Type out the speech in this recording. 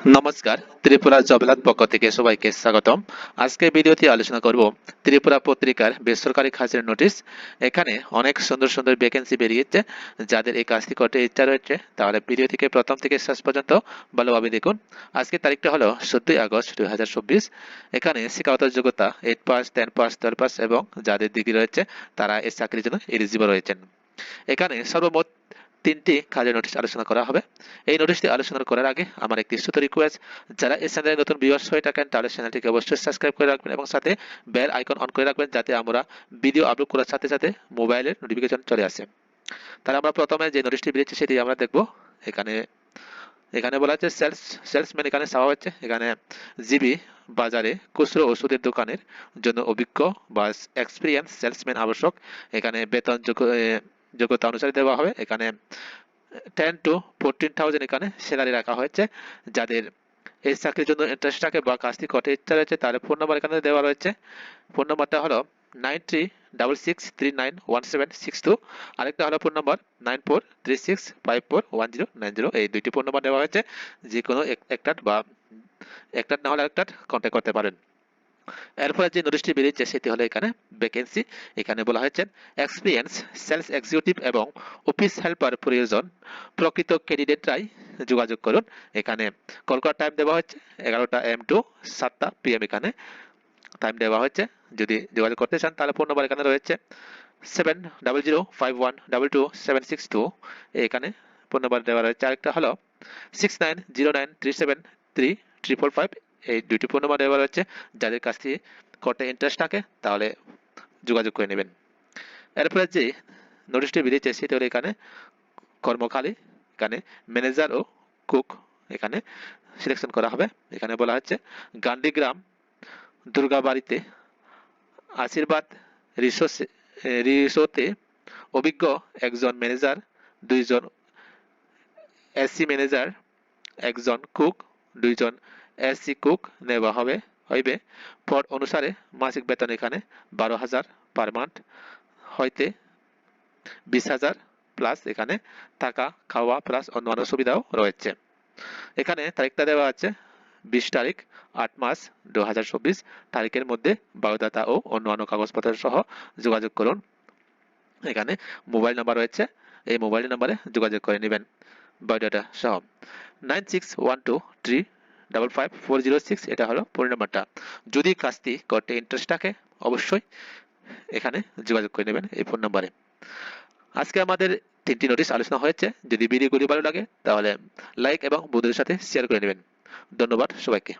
নমস্কার, ত্রিপুরা জবেলাত পক্ষ থেকে সবাইকে স্বাগতম। আজকে ভিডিওতে আলোচনা করব ত্রিপুরা পত্রিকার বেসরকারি কাজের নোটিশ। এখানে অনেক সুন্দর সুন্দর ভ্যাকেন্সি বেরিয়েছে। যাদের এই কাজটি করতে ইচ্ছা রয়েছে তাহলে ভিডিওটিকে প্রথম থেকে শেষ পর্যন্ত ভালোভাবে দেখুন। আজকে তারিখটা হলো 14 আগস্ট 2024। এখানে শিক্ষাগত যোগ্যতা 8 পাস, 10 পাস, 12 পাস এবং যাদের ডিগ্রি রয়েছে তারা এই চাকরির জন্য এলিজিবল রয়েছেন। এখানে সর্বমোট তিনটি কাজের নোটিশ আলোচনা করা হবে। এই নোটিশটি আলোচনা করার আগে আমার একটি ছোট রিকোয়েস্ট, যারা এই চ্যানেলে নতুন ভিউয়ার্স হয়ে থাকেন তাহলে চ্যানেলটিকে অবশ্যই সাবস্ক্রাইব করে রাখবেন এবং সাথে বেল আইকন অন করে রাখবেন, যাতে আমরা ভিডিও আপলোড করার সাথে সাথে মোবাইলের নোটিফিকেশন চলে আসে। তাহলে আমরা প্রথমে যে নোটিশটি বেরিয়েছে সেটি আমরা দেখব। এখানে এখানে বলা হচ্ছে সেলসম্যান এখানে চাওয়া হচ্ছে। এখানে জিবি বাজারে খুচরো ওষুধের দোকানের জন্য অভিজ্ঞ বা এক্সপিরিয়েন্স সেলসম্যান আবশ্যক। এখানে বেতন যোগ্যতা অনুসারে দেওয়া হবে। এখানে 10 to 14,000 এখানে স্যালারি রাখা হয়েছে। যাদের এই চাকরির জন্য ইন্টারেস্ট থাকে বা কাজটি করতে ইচ্ছা রয়েছে তাহলে ফোন নাম্বার এখানে দেওয়া রয়েছে। ফোন নাম্বারটা হলো 9366391762। আরেকটা হলো ফোন নাম্বার 9436541090। এই দুইটি ফোন নাম্বার দেওয়া হয়েছে। যে কোনো একটার বা একটার না হলে আরেকটার কন্ট্যাক্ট করতে পারেন। এরপরে যে নোটিশটি বেরিয়েছে সেটি হলো এখানে ভ্যাকেন্সি। এখানে বলা হয়েছে এক্সপিরিয়েন্স সেলস এক্সিকিউটিভ এবং অফিস হেল্পার প্রয়োজন, প্রকৃত ক্যান্ডিডেটরাই যোগাযোগ করুন। এখানে কল করার টাইম দেওয়া হচ্ছে 11টা AM টু 7টা PM এখানে টাইম দেওয়া হচ্ছে। যদি যোগাযোগ করতে চান তাহলে ফোন নাম্বার এখানে রয়েছে 7005122762। এখানে ফোন নাম্বার দেওয়া রয়েছে। আরেকটা হলো 6909373555। এই দুইটি ফোন নাম্বার দেওয়া রয়েছে। যাদের কাছ থেকে করতে ইন্টারেস্ট থাকে তাহলে যোগাযোগ করে নেবেন। এরপরে যে নোটিশটি বেরিয়েছে সেটা হলো এখানে কর্মখালী। এখানে ম্যানেজার ও কুক এখানে সিলেকশন করা হবে। এখানে বলা হচ্ছে গান্ধীগ্রাম দুর্গাবাড়িতে আশীর্বাদ রিসোতে অভিজ্ঞ একজন ম্যানেজার, দুইজন এসি ম্যানেজার, একজন কুক, দুইজন এসি কুক নেওয়া হইবে। পদ অনুসারে মাসিক বেতন এখানে 12,000 পার মান্থ হইতে 20,000 প্লাস এখানে থাকা খাওয়া প্লাস অন্যান্য সুবিধাও রয়েছে। এখানে তারিখটা দেওয়া আছে 20 তারিখ 8 মাস 2024। তারিখের মধ্যে বায়োডাটা ও অন্যান্য কাগজপত্র সহ যোগাযোগ করুন। এখানে মোবাইল নাম্বার রয়েছে, এই মোবাইল নাম্বারে যোগাযোগ করে নেবেন বায়োডাটা সহ। 9612355406 এটা হলো ফোন নাম্বারটা। যদি কাজটি করতে ইন্টারেস্ট থাকে অবশ্যই এখানে যোগাযোগ করে নেবেন এই ফোন নাম্বারে। আজকে আমাদের তিনটি নোটিশ আলোচনা হয়েছে। যদি ভিডিওগুলি ভালো লাগে তাহলে লাইক এবং বন্ধুদের সাথে শেয়ার করে নেবেন। ধন্যবাদ সবাইকে।